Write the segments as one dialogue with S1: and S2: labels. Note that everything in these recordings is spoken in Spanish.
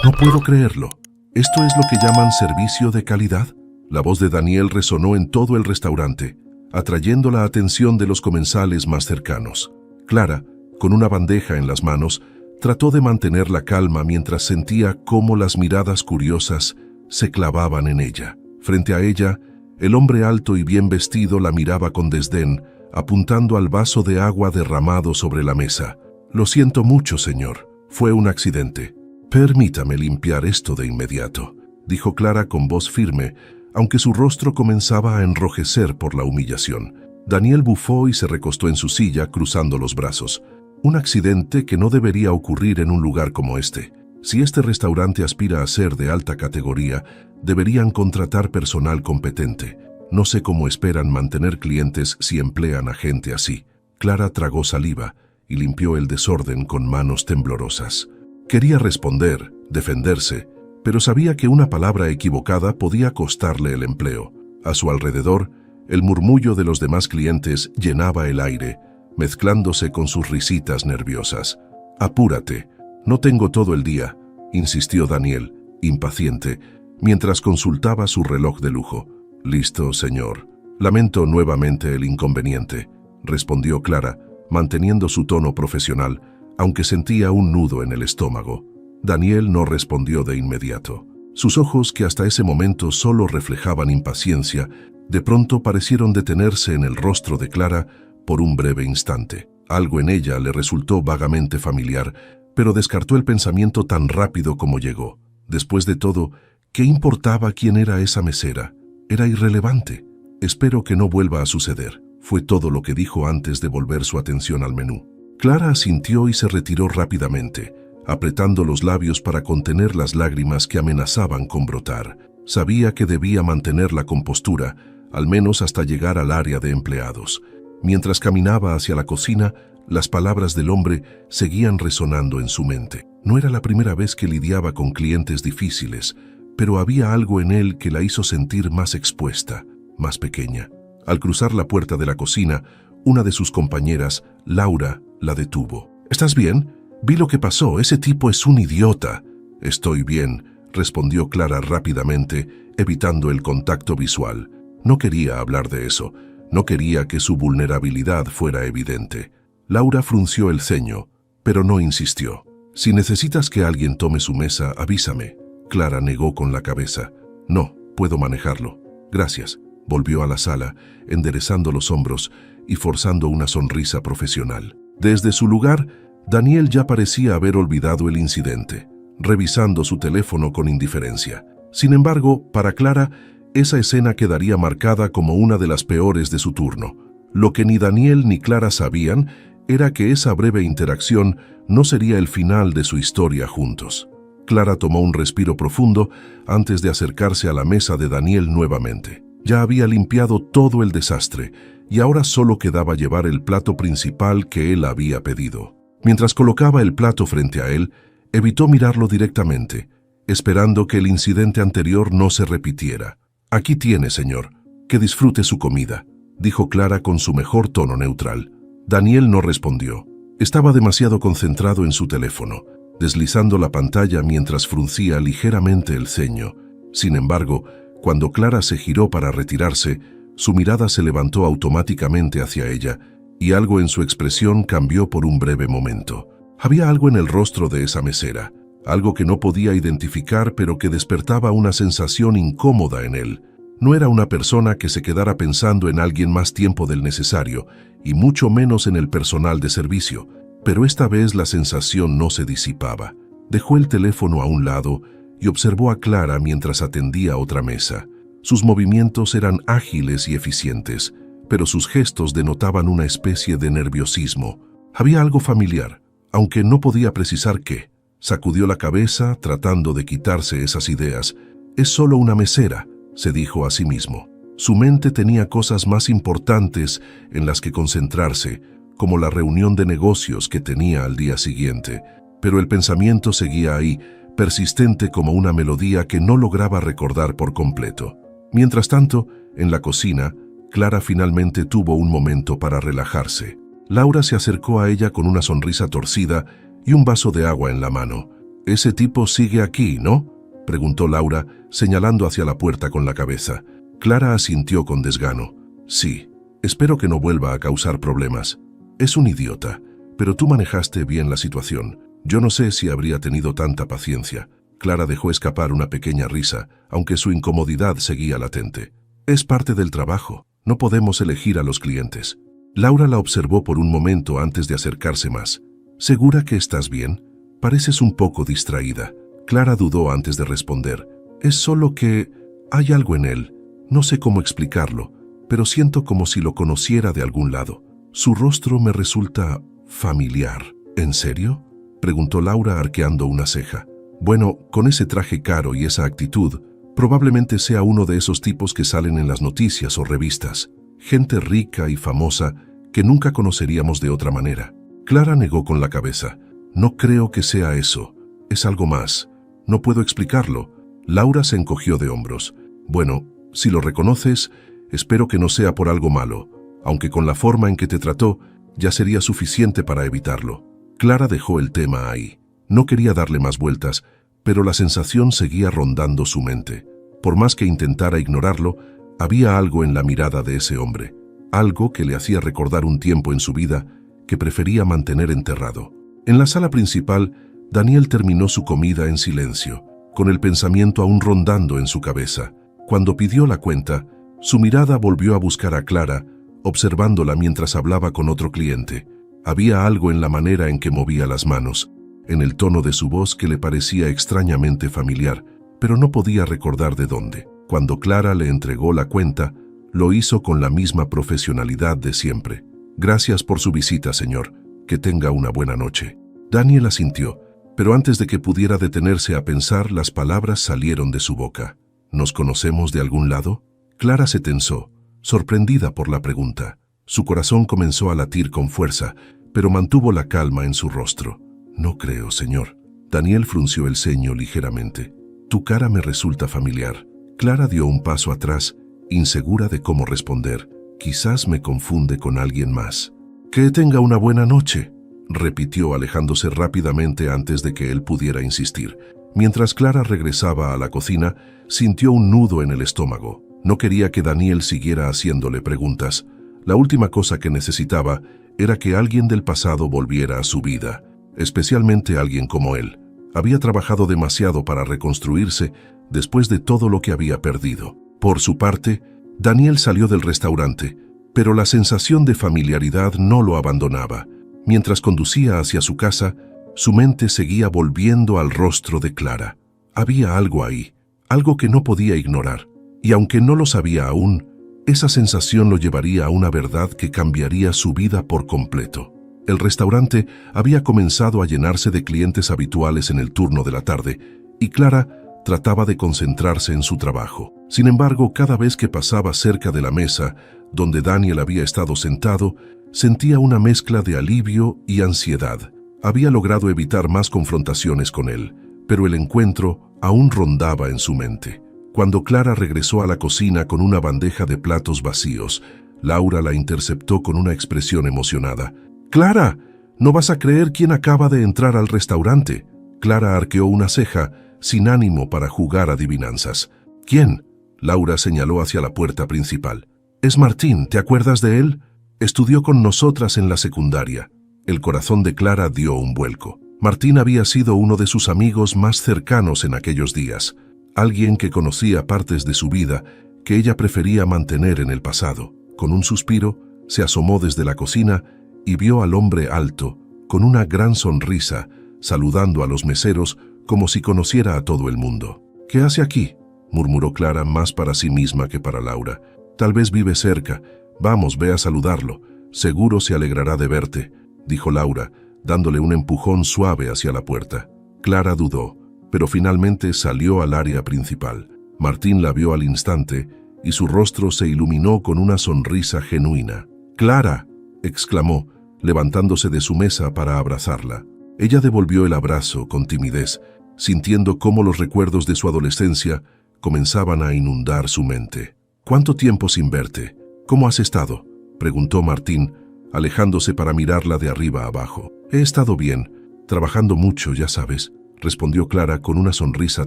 S1: No puedo creerlo. ¿Esto es lo que llaman servicio de calidad? La voz de Daniel resonó en todo el restaurante, atrayendo la atención de los comensales más cercanos. Clara, con una bandeja en las manos, trató de mantener la calma mientras sentía cómo las miradas curiosas se clavaban en ella. Frente a ella, el hombre alto y bien vestido la miraba con desdén, apuntando al vaso de agua derramado sobre la mesa. «Lo siento mucho, señor. Fue un accidente. Permítame limpiar esto de inmediato», dijo Clara con voz firme, aunque su rostro comenzaba a enrojecer por la humillación. Daniel bufó y se recostó en su silla, cruzando los brazos. Un accidente que no debería ocurrir en un lugar como este. Si este restaurante aspira a ser de alta categoría, deberían contratar personal competente. No sé cómo esperan mantener clientes si emplean a gente así. Clara tragó saliva y limpió el desorden con manos temblorosas. Quería responder, defenderse, pero sabía que una palabra equivocada podía costarle el empleo. A su alrededor, el murmullo de los demás clientes llenaba el aire, mezclándose con sus risitas nerviosas. «Apúrate, no tengo todo el día», insistió Daniel, impaciente, mientras consultaba su reloj de lujo. «Listo, señor. Lamento nuevamente el inconveniente», respondió Clara, manteniendo su tono profesional, aunque sentía un nudo en el estómago. Daniel no respondió de inmediato. Sus ojos, que hasta ese momento solo reflejaban impaciencia, de pronto parecieron detenerse en el rostro de Clara por un breve instante. Algo en ella le resultó vagamente familiar, pero descartó el pensamiento tan rápido como llegó. Después de todo, ¿qué importaba quién era esa mesera? Era irrelevante. «Espero que no vuelva a suceder», fue todo lo que dijo antes de volver su atención al menú. Clara asintió y se retiró rápidamente, apretando los labios para contener las lágrimas que amenazaban con brotar. Sabía que debía mantener la compostura, al menos hasta llegar al área de empleados. Mientras caminaba hacia la cocina, las palabras del hombre seguían resonando en su mente. No era la primera vez que lidiaba con clientes difíciles, pero había algo en él que la hizo sentir más expuesta, más pequeña. Al cruzar la puerta de la cocina, una de sus compañeras, Laura, la detuvo. «¿Estás bien? Vi lo que pasó. Ese tipo es un idiota». «Estoy bien», respondió Clara rápidamente, evitando el contacto visual. No quería hablar de eso. No quería que su vulnerabilidad fuera evidente. Laura frunció el ceño, pero no insistió. «Si necesitas que alguien tome su mesa, avísame». Clara negó con la cabeza. «No, puedo manejarlo. Gracias». Volvió a la sala, enderezando los hombros y forzando una sonrisa profesional. Desde su lugar, Daniel ya parecía haber olvidado el incidente, revisando su teléfono con indiferencia. Sin embargo, para Clara, esa escena quedaría marcada como una de las peores de su turno. Lo que ni Daniel ni Clara sabían era que esa breve interacción no sería el final de su historia juntos. Clara tomó un respiro profundo antes de acercarse a la mesa de Daniel nuevamente. Ya había limpiado todo el desastre y ahora solo quedaba llevar el plato principal que él había pedido. Mientras colocaba el plato frente a él, evitó mirarlo directamente, esperando que el incidente anterior no se repitiera. «Aquí tiene, señor. Que disfrute su comida», dijo Clara con su mejor tono neutral. Daniel no respondió. Estaba demasiado concentrado en su teléfono, deslizando la pantalla mientras fruncía ligeramente el ceño. Sin embargo, cuando Clara se giró para retirarse, su mirada se levantó automáticamente hacia ella y algo en su expresión cambió por un breve momento. Había algo en el rostro de esa mesera, algo que no podía identificar pero que despertaba una sensación incómoda en él. No era una persona que se quedara pensando en alguien más tiempo del necesario, y mucho menos en el personal de servicio, pero esta vez la sensación no se disipaba. Dejó el teléfono a un lado y observó a Clara mientras atendía otra mesa. Sus movimientos eran ágiles y eficientes, pero sus gestos denotaban una especie de nerviosismo. Había algo familiar, aunque no podía precisar qué. Sacudió la cabeza tratando de quitarse esas ideas. «Es solo una mesera», se dijo a sí mismo. Su mente tenía cosas más importantes en las que concentrarse, como la reunión de negocios que tenía al día siguiente, pero el pensamiento seguía ahí, persistente como una melodía que no lograba recordar por completo. Mientras tanto, en la cocina, Clara finalmente tuvo un momento para relajarse. Laura se acercó a ella con una sonrisa torcida y un vaso de agua en la mano. Ese tipo sigue aquí, ¿no?, preguntó Laura, señalando hacia la puerta con la cabeza. Clara asintió con desgano. Sí, espero que no vuelva a causar problemas. Es un idiota, pero tú manejaste bien la situación. Yo no sé si habría tenido tanta paciencia. Clara dejó escapar una pequeña risa, aunque su incomodidad seguía latente. Es parte del trabajo. No podemos elegir a los clientes. Laura la observó por un momento antes de acercarse más. ¿Segura que estás bien? Pareces un poco distraída. Clara dudó antes de responder. Es solo que hay algo en él. No sé cómo explicarlo, pero siento como si lo conociera de algún lado. Su rostro me resulta familiar. ¿En serio?, preguntó Laura arqueando una ceja. Bueno, con ese traje caro y esa actitud, probablemente sea uno de esos tipos que salen en las noticias o revistas. Gente rica y famosa que nunca conoceríamos de otra manera. Clara negó con la cabeza. No creo que sea eso. Es algo más. No puedo explicarlo. Laura se encogió de hombros. Bueno, si lo reconoces, espero que no sea por algo malo, aunque con la forma en que te trató, ya sería suficiente para evitarlo. Clara dejó el tema ahí. No quería darle más vueltas, pero la sensación seguía rondando su mente. Por más que intentara ignorarlo, había algo en la mirada de ese hombre, algo que le hacía recordar un tiempo en su vida que prefería mantener enterrado. En la sala principal, Daniel terminó su comida en silencio, con el pensamiento aún rondando en su cabeza. Cuando pidió la cuenta, su mirada volvió a buscar a Clara, observándola mientras hablaba con otro cliente. Había algo en la manera en que movía las manos, en el tono de su voz que le parecía extrañamente familiar, pero no podía recordar de dónde. Cuando Clara le entregó la cuenta, lo hizo con la misma profesionalidad de siempre. Gracias por su visita, señor. Que tenga una buena noche. Daniel asintió, pero antes de que pudiera detenerse a pensar, las palabras salieron de su boca. ¿Nos conocemos de algún lado? Clara se tensó, sorprendida por la pregunta. Su corazón comenzó a latir con fuerza, pero mantuvo la calma en su rostro. No creo, señor. Daniel frunció el ceño ligeramente. Tu cara me resulta familiar. Clara dio un paso atrás, insegura de cómo responder. Quizás me confunde con alguien más. Que tenga una buena noche, repitió alejándose rápidamente antes de que él pudiera insistir. Mientras Clara regresaba a la cocina, sintió un nudo en el estómago. No quería que Daniel siguiera haciéndole preguntas. La última cosa que necesitaba era que alguien del pasado volviera a su vida, especialmente alguien como él. Había trabajado demasiado para reconstruirse después de todo lo que había perdido. Por su parte, Daniel salió del restaurante, pero la sensación de familiaridad no lo abandonaba. Mientras conducía hacia su casa, su mente seguía volviendo al rostro de Clara. Había algo ahí, algo que no podía ignorar, y aunque no lo sabía aún, esa sensación lo llevaría a una verdad que cambiaría su vida por completo. El restaurante había comenzado a llenarse de clientes habituales en el turno de la tarde, y Clara trataba de concentrarse en su trabajo. Sin embargo, cada vez que pasaba cerca de la mesa, donde Daniel había estado sentado, sentía una mezcla de alivio y ansiedad. Había logrado evitar más confrontaciones con él, pero el encuentro aún rondaba en su mente. Cuando Clara regresó a la cocina con una bandeja de platos vacíos, Laura la interceptó con una expresión emocionada. «¡Clara! No vas a creer quién acaba de entrar al restaurante». Clara arqueó una ceja, sin ánimo para jugar adivinanzas. «¿Quién?», Laura señaló hacia la puerta principal. «Es Martín, ¿te acuerdas de él? Estudió con nosotras en la secundaria». El corazón de Clara dio un vuelco. Martín había sido uno de sus amigos más cercanos en aquellos días, alguien que conocía partes de su vida que ella prefería mantener en el pasado. Con un suspiro, se asomó desde la cocina y vio al hombre alto, con una gran sonrisa, saludando a los meseros como si conociera a todo el mundo. «¿Qué hace aquí?», murmuró Clara más para sí misma que para Laura. «Tal vez vive cerca. Vamos, ve a saludarlo. Seguro se alegrará de verte», dijo Laura, dándole un empujón suave hacia la puerta. Clara dudó, pero finalmente salió al área principal. Martín la vio al instante y su rostro se iluminó con una sonrisa genuina. «¡Clara!», exclamó, levantándose de su mesa para abrazarla. Ella devolvió el abrazo con timidez, sintiendo cómo los recuerdos de su adolescencia comenzaban a inundar su mente. «¿Cuánto tiempo sin verte? ¿Cómo has estado?», preguntó Martín, alejándose para mirarla de arriba abajo. «He estado bien, trabajando mucho, ya sabes. respondió Clara con una sonrisa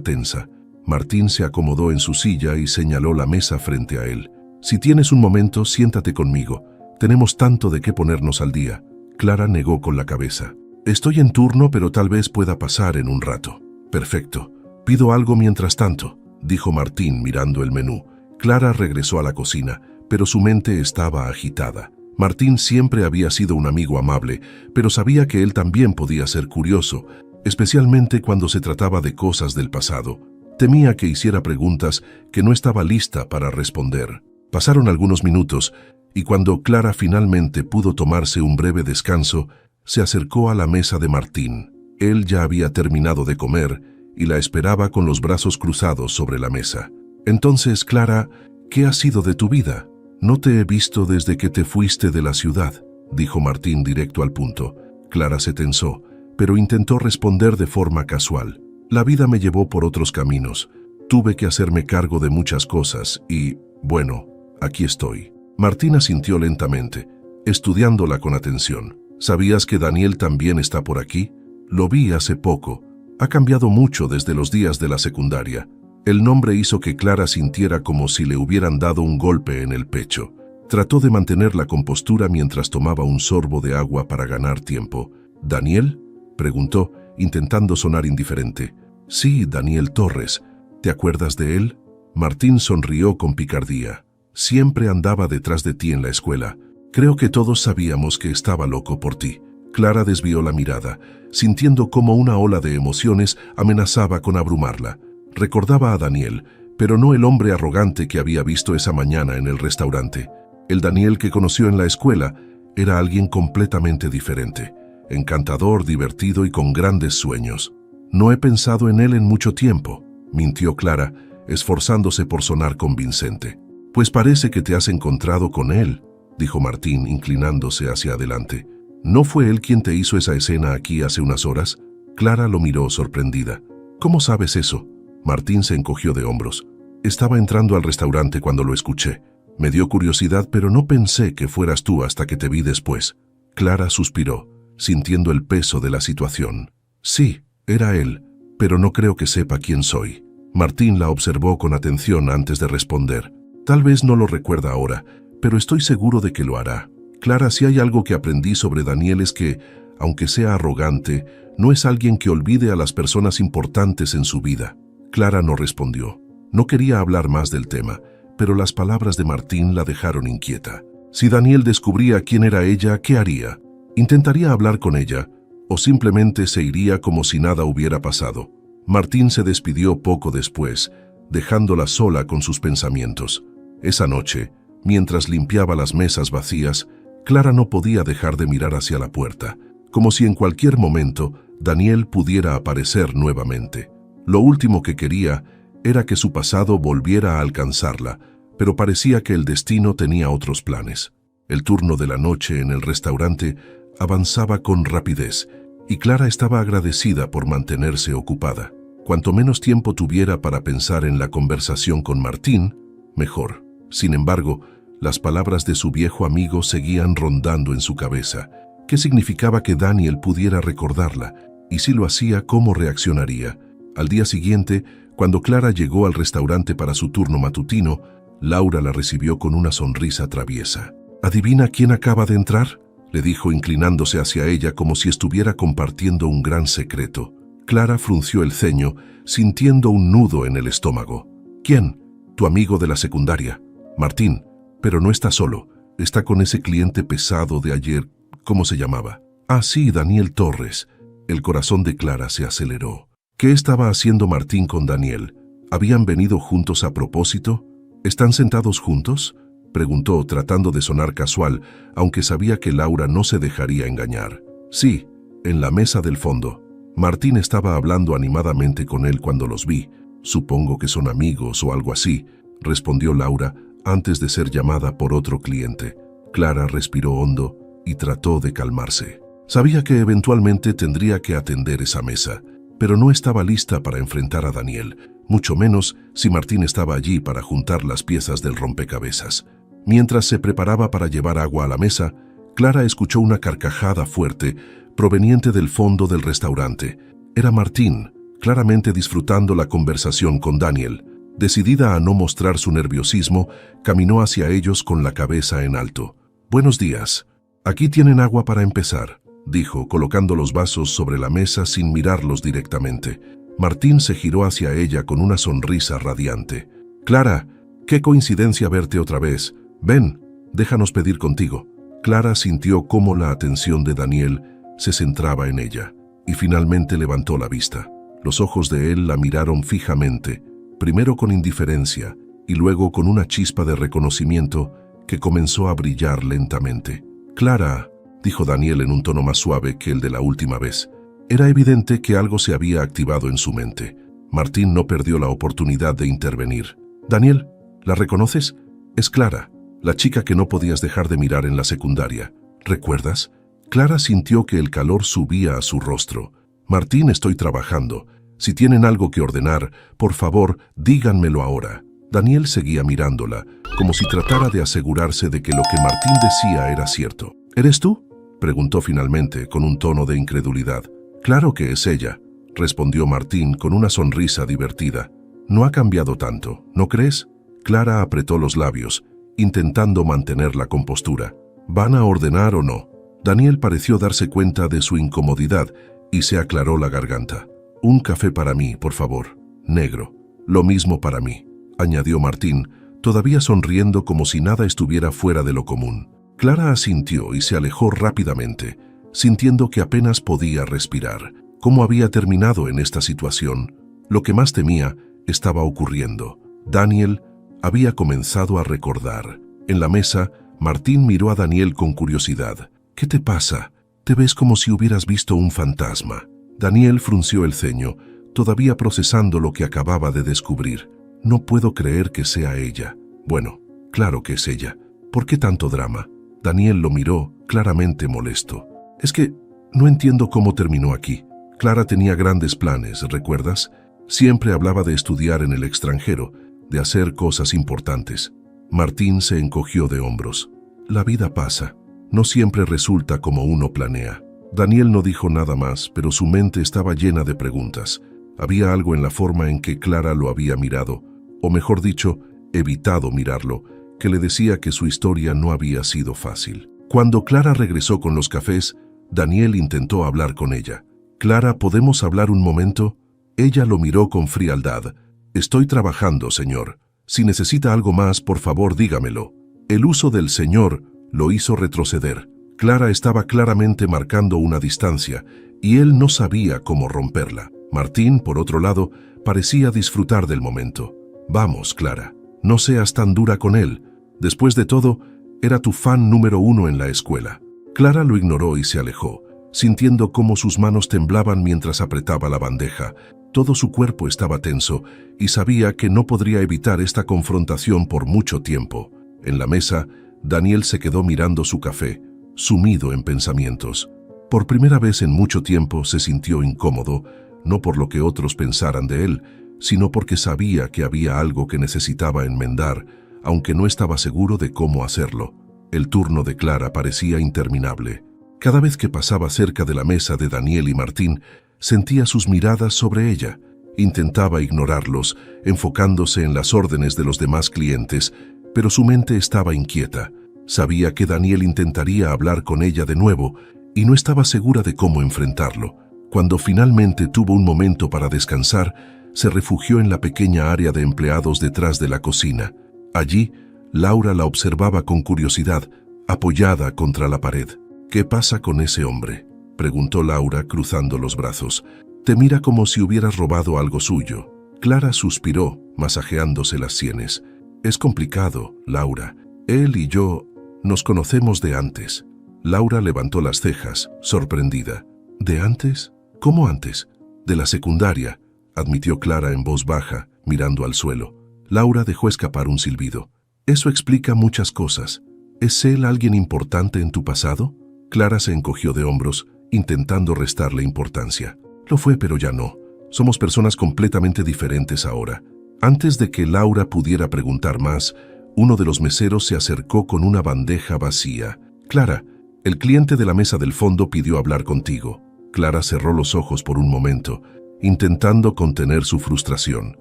S1: tensa. Martín se acomodó en su silla y señaló la mesa frente a él. «Si tienes un momento, siéntate conmigo. Tenemos tanto de qué ponernos al día». Clara negó con la cabeza. «Estoy en turno, pero tal vez pueda pasar en un rato». «Perfecto. Pido algo mientras tanto», dijo Martín mirando el menú. Clara regresó a la cocina, pero su mente estaba agitada. Martín siempre había sido un amigo amable, pero sabía que él también podía ser curioso, especialmente cuando se trataba de cosas del pasado. Temía que hiciera preguntas que no estaba lista para responder. Pasaron algunos minutos, y cuando Clara finalmente pudo tomarse un breve descanso, se acercó a la mesa de Martín. Él ya había terminado de comer y la esperaba con los brazos cruzados sobre la mesa. «Entonces, Clara, ¿qué ha sido de tu vida? No te he visto desde que te fuiste de la ciudad», dijo Martín directo al punto. Clara se tensó, pero intentó responder de forma casual. «La vida me llevó por otros caminos. Tuve que hacerme cargo de muchas cosas y, bueno, aquí estoy». Martín asintió lentamente, estudiándola con atención. «¿Sabías que Daniel también está por aquí? Lo vi hace poco. Ha cambiado mucho desde los días de la secundaria». El nombre hizo que Clara sintiera como si le hubieran dado un golpe en el pecho. Trató de mantener la compostura mientras tomaba un sorbo de agua para ganar tiempo. «¿Daniel?», preguntó, intentando sonar indiferente. «Sí, Daniel Torres. ¿Te acuerdas de él?». Martín sonrió con picardía. «Siempre andaba detrás de ti en la escuela. Creo que todos sabíamos que estaba loco por ti». Clara desvió la mirada, sintiendo cómo una ola de emociones amenazaba con abrumarla. Recordaba a Daniel, pero no el hombre arrogante que había visto esa mañana en el restaurante. El Daniel que conoció en la escuela era alguien completamente diferente, encantador, divertido y con grandes sueños. «No he pensado en él en mucho tiempo», mintió Clara, esforzándose por sonar convincente. «Pues parece que te has encontrado con él», dijo Martín, inclinándose hacia adelante. «¿No fue él quien te hizo esa escena aquí hace unas horas?». Clara lo miró sorprendida. «¿Cómo sabes eso?». Martín se encogió de hombros. «Estaba entrando al restaurante cuando lo escuché. Me dio curiosidad, pero no pensé que fueras tú hasta que te vi después». Clara suspiró, sintiendo el peso de la situación. «Sí, era él, pero no creo que sepa quién soy». Martín la observó con atención antes de responder. «Tal vez no lo recuerda ahora, pero estoy seguro de que lo hará. Clara, si hay algo que aprendí sobre Daniel es que, aunque sea arrogante, no es alguien que olvide a las personas importantes en su vida». Clara no respondió. No quería hablar más del tema, pero las palabras de Martín la dejaron inquieta. Si Daniel descubría quién era ella, ¿qué haría? ¿Intentaría hablar con ella o simplemente se iría como si nada hubiera pasado? Martín se despidió poco después, dejándola sola con sus pensamientos. Esa noche, mientras limpiaba las mesas vacías, Clara no podía dejar de mirar hacia la puerta, como si en cualquier momento Daniel pudiera aparecer nuevamente. Lo último que quería era que su pasado volviera a alcanzarla, pero parecía que el destino tenía otros planes. El turno de la noche en el restaurante avanzaba con rapidez, y Clara estaba agradecida por mantenerse ocupada. Cuanto menos tiempo tuviera para pensar en la conversación con Martín, mejor. Sin embargo, las palabras de su viejo amigo seguían rondando en su cabeza. ¿Qué significaba que Daniel pudiera recordarla? Y si lo hacía, ¿cómo reaccionaría? Al día siguiente, cuando Clara llegó al restaurante para su turno matutino, Laura la recibió con una sonrisa traviesa. «¿Adivina quién acaba de entrar?», le dijo inclinándose hacia ella como si estuviera compartiendo un gran secreto. Clara frunció el ceño, sintiendo un nudo en el estómago. «¿Quién?». «Tu amigo de la secundaria, Martín. Pero no está solo, está con ese cliente pesado de ayer». «¿Cómo se llamaba?». «Ah, sí, Daniel Torres». El corazón de Clara se aceleró. ¿Qué estaba haciendo Martín con Daniel? ¿Habían venido juntos a propósito? ¿Están sentados juntos?, preguntó tratando de sonar casual, aunque sabía que Laura no se dejaría engañar. «Sí, en la mesa del fondo. Martín estaba hablando animadamente con él cuando los vi. Supongo que son amigos o algo así», respondió Laura antes de ser llamada por otro cliente. Clara respiró hondo y trató de calmarse. Sabía que eventualmente tendría que atender esa mesa, pero no estaba lista para enfrentar a Daniel, mucho menos si Martín estaba allí para juntar las piezas del rompecabezas. Mientras se preparaba para llevar agua a la mesa, Clara escuchó una carcajada fuerte proveniente del fondo del restaurante. Era Martín, claramente disfrutando la conversación con Daniel. Decidida a no mostrar su nerviosismo, caminó hacia ellos con la cabeza en alto. «Buenos días. Aquí tienen agua para empezar», dijo, colocando los vasos sobre la mesa sin mirarlos directamente. Martín se giró hacia ella con una sonrisa radiante. «Clara, qué coincidencia verte otra vez. Ven, déjanos pedir contigo». Clara sintió cómo la atención de Daniel se centraba en ella, y finalmente levantó la vista. Los ojos de él la miraron fijamente, primero con indiferencia y luego con una chispa de reconocimiento que comenzó a brillar lentamente. «Clara», dijo Daniel en un tono más suave que el de la última vez. Era evidente que algo se había activado en su mente. Martín no perdió la oportunidad de intervenir. «Daniel, ¿la reconoces? Es Clara, la chica que no podías dejar de mirar en la secundaria. ¿Recuerdas?» Clara sintió que el calor subía a su rostro. «Martín, estoy trabajando. Si tienen algo que ordenar, por favor, díganmelo ahora». Daniel seguía mirándola, como si tratara de asegurarse de que lo que Martín decía era cierto. «¿Eres tú?», preguntó finalmente, con un tono de incredulidad. «Claro que es ella», respondió Martín con una sonrisa divertida. «No ha cambiado tanto, ¿no crees?». Clara apretó los labios, intentando mantener la compostura. «¿Van a ordenar o no?». Daniel pareció darse cuenta de su incomodidad y se aclaró la garganta. «Un café para mí, por favor. Negro. Lo mismo para mí», añadió Martín, todavía sonriendo como si nada estuviera fuera de lo común. Clara asintió y se alejó rápidamente, sintiendo que apenas podía respirar. ¿Cómo había terminado en esta situación? Lo que más temía estaba ocurriendo. Daniel había comenzado a recordar. En la mesa, Martín miró a Daniel con curiosidad. «¿Qué te pasa? Te ves como si hubieras visto un fantasma». Daniel frunció el ceño, todavía procesando lo que acababa de descubrir. «No puedo creer que sea ella». «Bueno, claro que es ella. ¿Por qué tanto drama?». Daniel lo miró, claramente molesto. «Es que no entiendo cómo terminó aquí. Clara tenía grandes planes, ¿recuerdas? Siempre hablaba de estudiar en el extranjero, de hacer cosas importantes». Martín se encogió de hombros. «La vida pasa. No siempre resulta como uno planea». Daniel no dijo nada más, pero su mente estaba llena de preguntas. Había algo en la forma en que Clara lo había mirado, o mejor dicho, evitado mirarlo, que le decía que su historia no había sido fácil. Cuando Clara regresó con los cafés, Daniel intentó hablar con ella. «Clara, ¿podemos hablar un momento?». Ella lo miró con frialdad. «Estoy trabajando, señor. Si necesita algo más, por favor, dígamelo». El uso del señor lo hizo retroceder. Clara estaba claramente marcando una distancia, y él no sabía cómo romperla. Martín, por otro lado, parecía disfrutar del momento. «Vamos, Clara, no seas tan dura con él. Después de todo, era tu fan número 1 en la escuela». Clara lo ignoró y se alejó, sintiendo cómo sus manos temblaban mientras apretaba la bandeja. Todo su cuerpo estaba tenso y sabía que no podría evitar esta confrontación por mucho tiempo. En la mesa, Daniel se quedó mirando su café, sumido en pensamientos. Por primera vez en mucho tiempo se sintió incómodo, no por lo que otros pensaran de él, sino porque sabía que había algo que necesitaba enmendar, aunque no estaba seguro de cómo hacerlo. El turno de Clara parecía interminable. Cada vez que pasaba cerca de la mesa de Daniel y Martín, sentía sus miradas sobre ella. Intentaba ignorarlos, enfocándose en las órdenes de los demás clientes, pero su mente estaba inquieta. Sabía que Daniel intentaría hablar con ella de nuevo y no estaba segura de cómo enfrentarlo. Cuando finalmente tuvo un momento para descansar, se refugió en la pequeña área de empleados detrás de la cocina. Allí, Laura la observaba con curiosidad, apoyada contra la pared. «¿Qué pasa con ese hombre?», preguntó Laura cruzando los brazos. «Te mira como si hubieras robado algo suyo». Clara suspiró, masajeándose las sienes. «Es complicado, Laura. Él y yo nos conocemos de antes». Laura levantó las cejas, sorprendida. «¿De antes? ¿Cómo antes?». «De la secundaria», admitió Clara en voz baja, mirando al suelo. Laura dejó escapar un silbido. «Eso explica muchas cosas. ¿Es él alguien importante en tu pasado?». Clara se encogió de hombros, intentando restarle importancia. «Lo fue, pero ya no. Somos personas completamente diferentes ahora». Antes de que Laura pudiera preguntar más, uno de los meseros se acercó con una bandeja vacía. «Clara, el cliente de la mesa del fondo pidió hablar contigo». Clara cerró los ojos por un momento, intentando contener su frustración.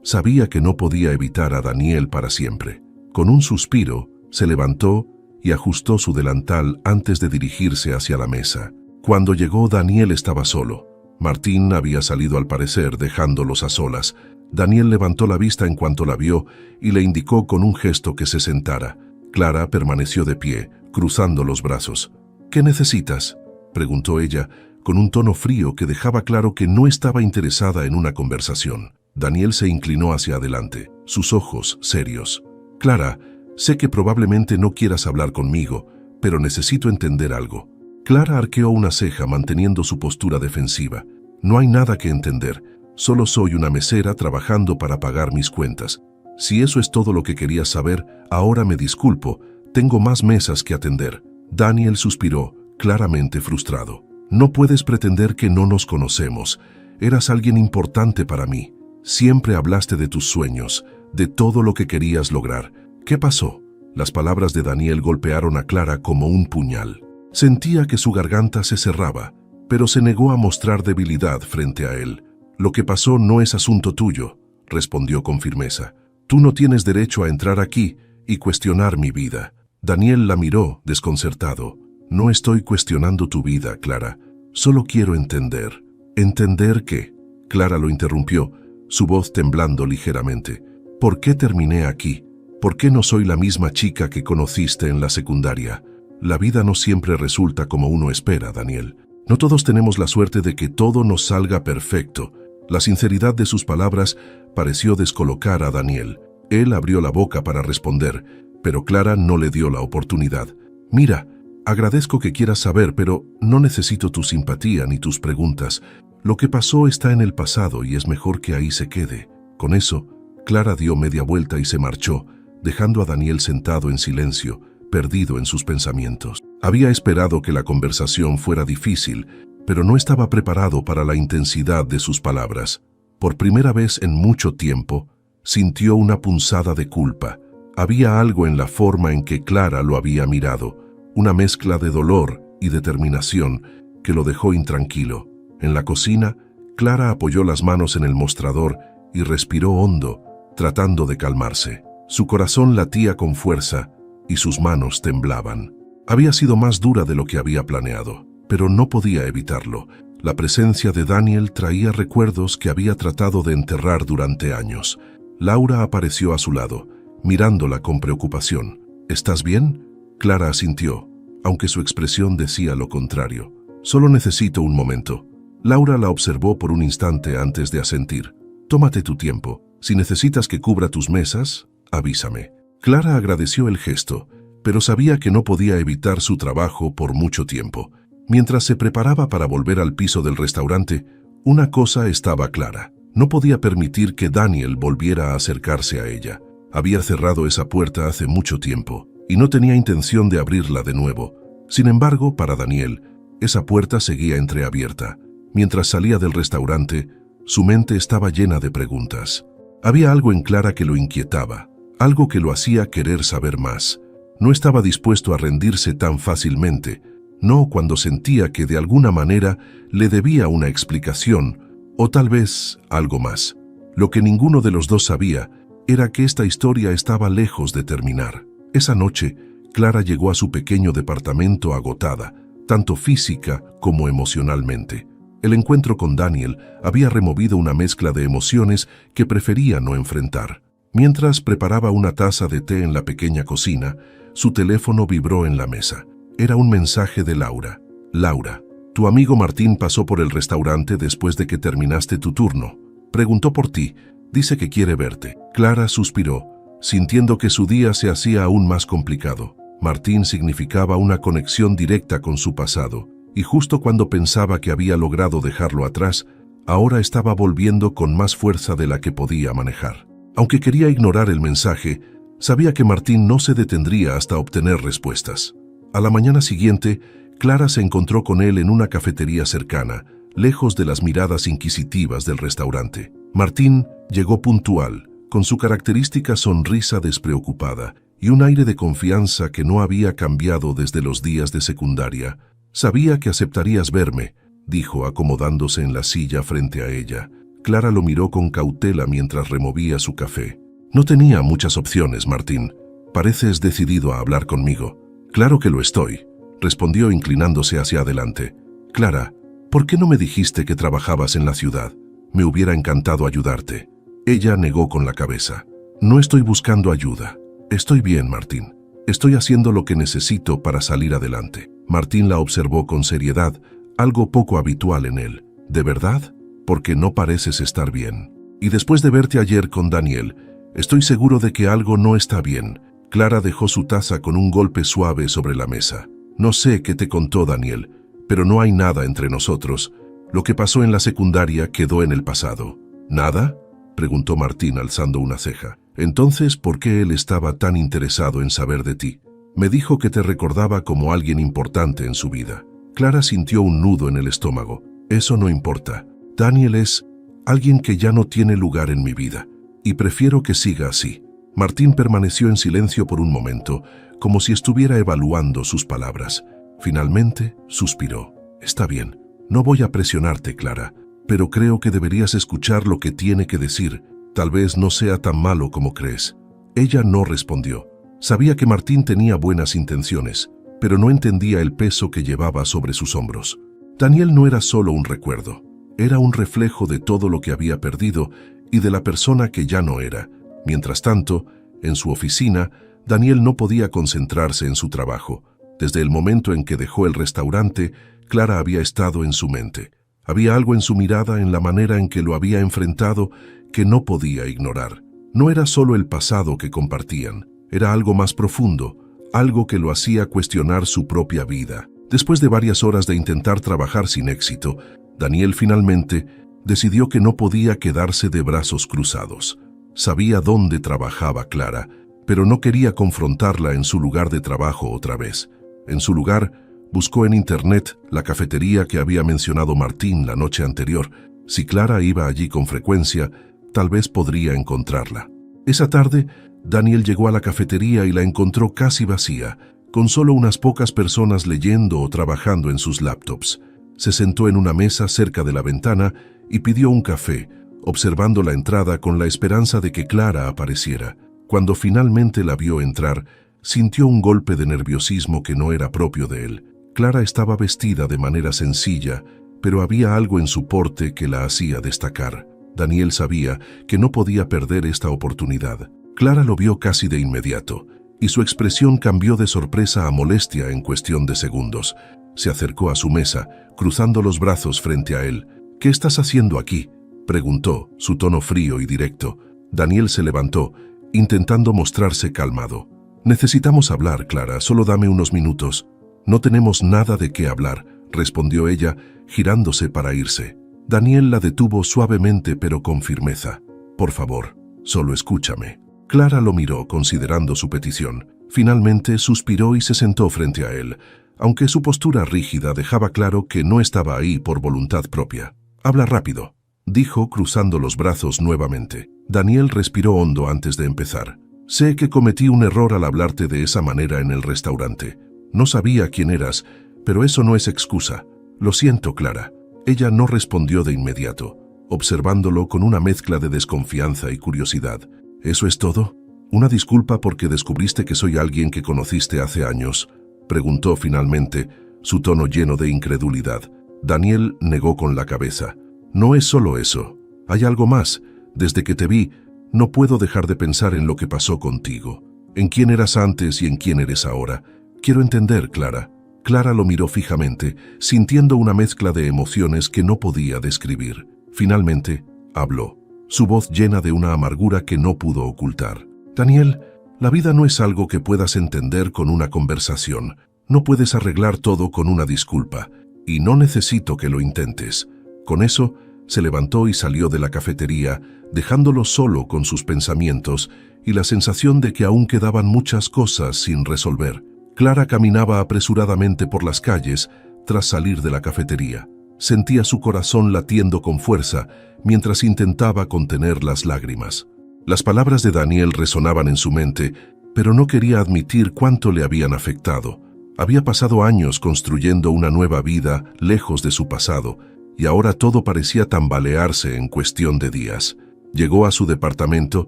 S1: Sabía que no podía evitar a Daniel para siempre. Con un suspiro, se levantó y ajustó su delantal antes de dirigirse hacia la mesa. Cuando llegó, Daniel estaba solo. Martín había salido al parecer, dejándolos a solas. Daniel levantó la vista en cuanto la vio y le indicó con un gesto que se sentara. Clara permaneció de pie, cruzando los brazos. «¿Qué necesitas?», preguntó ella, con un tono frío que dejaba claro que no estaba interesada en una conversación. Daniel se inclinó hacia adelante, sus ojos serios. «Clara, sé que probablemente no quieras hablar conmigo, pero necesito entender algo». Clara arqueó una ceja manteniendo su postura defensiva. «No hay nada que entender. Solo soy una mesera trabajando para pagar mis cuentas. Si eso es todo lo que querías saber, ahora me disculpo. Tengo más mesas que atender». Daniel suspiró, claramente frustrado. «No puedes pretender que no nos conocemos. Eras alguien importante para mí. Siempre hablaste de tus sueños, de todo lo que querías lograr. ¿Qué pasó?». Las palabras de Daniel golpearon a Clara como un puñal. Sentía que su garganta se cerraba, pero se negó a mostrar debilidad frente a él. «Lo que pasó no es asunto tuyo», respondió con firmeza. «Tú no tienes derecho a entrar aquí y cuestionar mi vida». Daniel la miró, desconcertado. «No estoy cuestionando tu vida, Clara. Solo quiero entender». «¿Entender qué?». Clara lo interrumpió, su voz temblando ligeramente. «¿Por qué terminé aquí? ¿Por qué no soy la misma chica que conociste en la secundaria? La vida no siempre resulta como uno espera, Daniel. No todos tenemos la suerte de que todo nos salga perfecto». La sinceridad de sus palabras pareció descolocar a Daniel. Él abrió la boca para responder, pero Clara no le dio la oportunidad. «Mira, agradezco que quieras saber, pero no necesito tu simpatía ni tus preguntas. Lo que pasó está en el pasado y es mejor que ahí se quede». Con eso, Clara dio media vuelta y se marchó, dejando a Daniel sentado en silencio, perdido en sus pensamientos. Había esperado que la conversación fuera difícil, pero no estaba preparado para la intensidad de sus palabras. Por primera vez en mucho tiempo, sintió una punzada de culpa. Había algo en la forma en que Clara lo había mirado, una mezcla de dolor y determinación que lo dejó intranquilo. En la cocina, Clara apoyó las manos en el mostrador y respiró hondo, tratando de calmarse. Su corazón latía con fuerza y sus manos temblaban. Había sido más dura de lo que había planeado, pero no podía evitarlo. La presencia de Daniel traía recuerdos que había tratado de enterrar durante años. Laura apareció a su lado, mirándola con preocupación. «¿Estás bien?». Clara asintió, aunque su expresión decía lo contrario. «Solo necesito un momento». Laura la observó por un instante antes de asentir. «Tómate tu tiempo. Si necesitas que cubra tus mesas, avísame». Clara agradeció el gesto, pero sabía que no podía evitar su trabajo por mucho tiempo. Mientras se preparaba para volver al piso del restaurante, una cosa estaba clara. No podía permitir que Daniel volviera a acercarse a ella. Había cerrado esa puerta hace mucho tiempo y no tenía intención de abrirla de nuevo. Sin embargo, para Daniel, esa puerta seguía entreabierta. Mientras salía del restaurante, su mente estaba llena de preguntas. Había algo en Clara que lo inquietaba, algo que lo hacía querer saber más. No estaba dispuesto a rendirse tan fácilmente, no cuando sentía que de alguna manera le debía una explicación, o tal vez algo más. Lo que ninguno de los dos sabía era que esta historia estaba lejos de terminar. Esa noche, Clara llegó a su pequeño departamento agotada, tanto física como emocionalmente. El encuentro con Daniel había removido una mezcla de emociones que prefería no enfrentar. Mientras preparaba una taza de té en la pequeña cocina, su teléfono vibró en la mesa. Era un mensaje de Laura. «Laura, tu amigo Martín pasó por el restaurante después de que terminaste tu turno. Preguntó por ti. Dice que quiere verte». Clara suspiró, sintiendo que su día se hacía aún más complicado. Martín significaba una conexión directa con su pasado, y justo cuando pensaba que había logrado dejarlo atrás, ahora estaba volviendo con más fuerza de la que podía manejar. Aunque quería ignorar el mensaje, sabía que Martín no se detendría hasta obtener respuestas. A la mañana siguiente, Clara se encontró con él en una cafetería cercana, lejos de las miradas inquisitivas del restaurante. Martín llegó puntual, con su característica sonrisa despreocupada y un aire de confianza que no había cambiado desde los días de secundaria. «Sabía que aceptarías verme», dijo acomodándose en la silla frente a ella. Clara lo miró con cautela mientras removía su café. No tenía muchas opciones, Martín. Pareces decidido a hablar conmigo. Claro que lo estoy, respondió inclinándose hacia adelante. Clara, ¿por qué no me dijiste que trabajabas en la ciudad? Me hubiera encantado ayudarte. Ella negó con la cabeza. No estoy buscando ayuda. Estoy bien, Martín. Estoy haciendo lo que necesito para salir adelante. Martín la observó con seriedad, algo poco habitual en él. ¿De verdad? Porque no pareces estar bien. Y después de verte ayer con Daniel, estoy seguro de que algo no está bien. Clara dejó su taza con un golpe suave sobre la mesa. No sé qué te contó Daniel, pero no hay nada entre nosotros. Lo que pasó en la secundaria quedó en el pasado. ¿Nada?, preguntó Martín alzando una ceja. Entonces, ¿por qué él estaba tan interesado en saber de ti? Me dijo que te recordaba como alguien importante en su vida. Clara sintió un nudo en el estómago. Eso no importa. Daniel es alguien que ya no tiene lugar en mi vida, y prefiero que siga así. Martín permaneció en silencio por un momento, como si estuviera evaluando sus palabras. Finalmente, suspiró. Está bien, no voy a presionarte, Clara, pero creo que deberías escuchar lo que tiene que decir. Tal vez no sea tan malo como crees. Ella no respondió. Sabía que Martín tenía buenas intenciones, pero no entendía el peso que llevaba sobre sus hombros. Daniel no era solo un recuerdo. Era un reflejo de todo lo que había perdido y de la persona que ya no era. Mientras tanto, en su oficina, Daniel no podía concentrarse en su trabajo. Desde el momento en que dejó el restaurante, Clara había estado en su mente. Había algo en su mirada, en la manera en que lo había enfrentado, que no podía ignorar. No era solo el pasado que compartían, era algo más profundo, algo que lo hacía cuestionar su propia vida. Después de varias horas de intentar trabajar sin éxito, Daniel finalmente decidió que no podía quedarse de brazos cruzados. Sabía dónde trabajaba Clara, pero no quería confrontarla en su lugar de trabajo otra vez. En su lugar, buscó en internet la cafetería que había mencionado Martín la noche anterior. Si Clara iba allí con frecuencia, tal vez podría encontrarla. Esa tarde, Daniel llegó a la cafetería y la encontró casi vacía, con solo unas pocas personas leyendo o trabajando en sus laptops. Se sentó en una mesa cerca de la ventana y pidió un café, observando la entrada con la esperanza de que Clara apareciera. Cuando finalmente la vio entrar, sintió un golpe de nerviosismo que no era propio de él. Clara estaba vestida de manera sencilla, pero había algo en su porte que la hacía destacar. Daniel sabía que no podía perder esta oportunidad. Clara lo vio casi de inmediato, y su expresión cambió de sorpresa a molestia en cuestión de segundos. Se acercó a su mesa, cruzando los brazos frente a él. «¿Qué estás haciendo aquí?», preguntó, su tono frío y directo. Daniel se levantó, intentando mostrarse calmado. «Necesitamos hablar, Clara, solo dame unos minutos». «No tenemos nada de qué hablar», respondió ella, girándose para irse. Daniel la detuvo suavemente pero con firmeza. «Por favor, solo escúchame». Clara lo miró considerando su petición. Finalmente suspiró y se sentó frente a él, aunque su postura rígida dejaba claro que no estaba ahí por voluntad propia. «Habla rápido», dijo cruzando los brazos nuevamente. Daniel respiró hondo antes de empezar. «Sé que cometí un error al hablarte de esa manera en el restaurante. No sabía quién eras, pero eso no es excusa. Lo siento, Clara». Ella no respondió de inmediato, observándolo con una mezcla de desconfianza y curiosidad. «¿Eso es todo? ¿Una disculpa porque descubriste que soy alguien que conociste hace años?», preguntó finalmente, su tono lleno de incredulidad. Daniel negó con la cabeza. «No es solo eso. Hay algo más. Desde que te vi, no puedo dejar de pensar en lo que pasó contigo, en quién eras antes y en quién eres ahora. Quiero entender, Clara». Clara lo miró fijamente, sintiendo una mezcla de emociones que no podía describir. Finalmente, habló, su voz llena de una amargura que no pudo ocultar. «Daniel, la vida no es algo que puedas entender con una conversación. No puedes arreglar todo con una disculpa, y no necesito que lo intentes». Con eso, se levantó y salió de la cafetería, dejándolo solo con sus pensamientos y la sensación de que aún quedaban muchas cosas sin resolver. Clara caminaba apresuradamente por las calles tras salir de la cafetería. Sentía su corazón latiendo con fuerza mientras intentaba contener las lágrimas. Las palabras de Daniel resonaban en su mente, pero no quería admitir cuánto le habían afectado. Había pasado años construyendo una nueva vida lejos de su pasado, y ahora todo parecía tambalearse en cuestión de días. Llegó a su departamento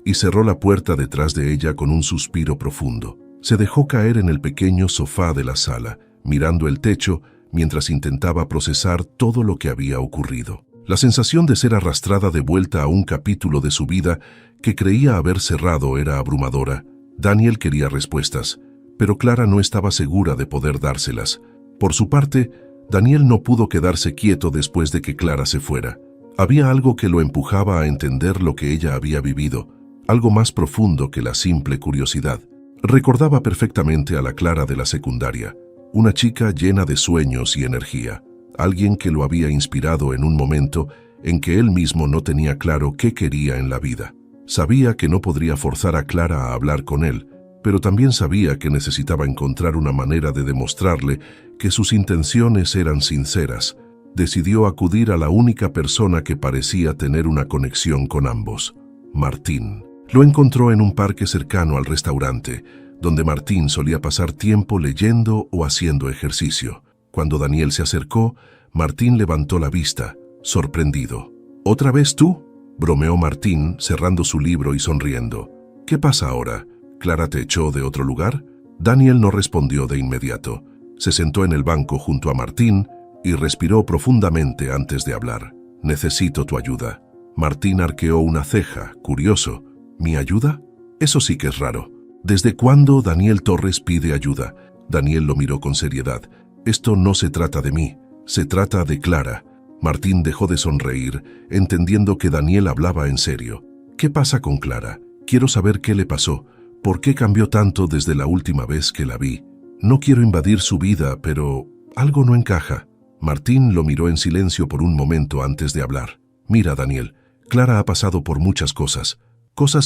S1: y cerró la puerta detrás de ella con un suspiro profundo. Se dejó caer en el pequeño sofá de la sala, mirando el techo mientras intentaba procesar todo lo que había ocurrido. La sensación de ser arrastrada de vuelta a un capítulo de su vida que creía haber cerrado era abrumadora. Daniel quería respuestas, pero Clara no estaba segura de poder dárselas. Por su parte, Daniel no pudo quedarse quieto después de que Clara se fuera. Había algo que lo empujaba a entender lo que ella había vivido, algo más profundo que la simple curiosidad. Recordaba perfectamente a la Clara de la secundaria, una chica llena de sueños y energía, alguien que lo había inspirado en un momento en que él mismo no tenía claro qué quería en la vida. Sabía que no podría forzar a Clara a hablar con él, pero también sabía que necesitaba encontrar una manera de demostrarle que sus intenciones eran sinceras. Decidió acudir a la única persona que parecía tener una conexión con ambos, Martín. Lo encontró en un parque cercano al restaurante, donde Martín solía pasar tiempo leyendo o haciendo ejercicio. Cuando Daniel se acercó, Martín levantó la vista, sorprendido. ¿Otra vez tú?, bromeó Martín, cerrando su libro y sonriendo. ¿Qué pasa ahora? ¿Clara te echó de otro lugar? Daniel no respondió de inmediato. Se sentó en el banco junto a Martín y respiró profundamente antes de hablar. Necesito tu ayuda. Martín arqueó una ceja, curioso. ¿Mi ayuda? Eso sí que es raro. ¿Desde cuándo Daniel Torres pide ayuda? Daniel lo miró con seriedad. Esto no se trata de mí, se trata de Clara. Martín dejó de sonreír, entendiendo que Daniel hablaba en serio. ¿Qué pasa con Clara? Quiero saber qué le pasó. ¿Por qué cambió tanto desde la última vez que la vi? No quiero invadir su vida, pero algo no encaja. Martín lo miró en silencio por un momento antes de hablar. Mira, Daniel, Clara ha pasado por muchas cosas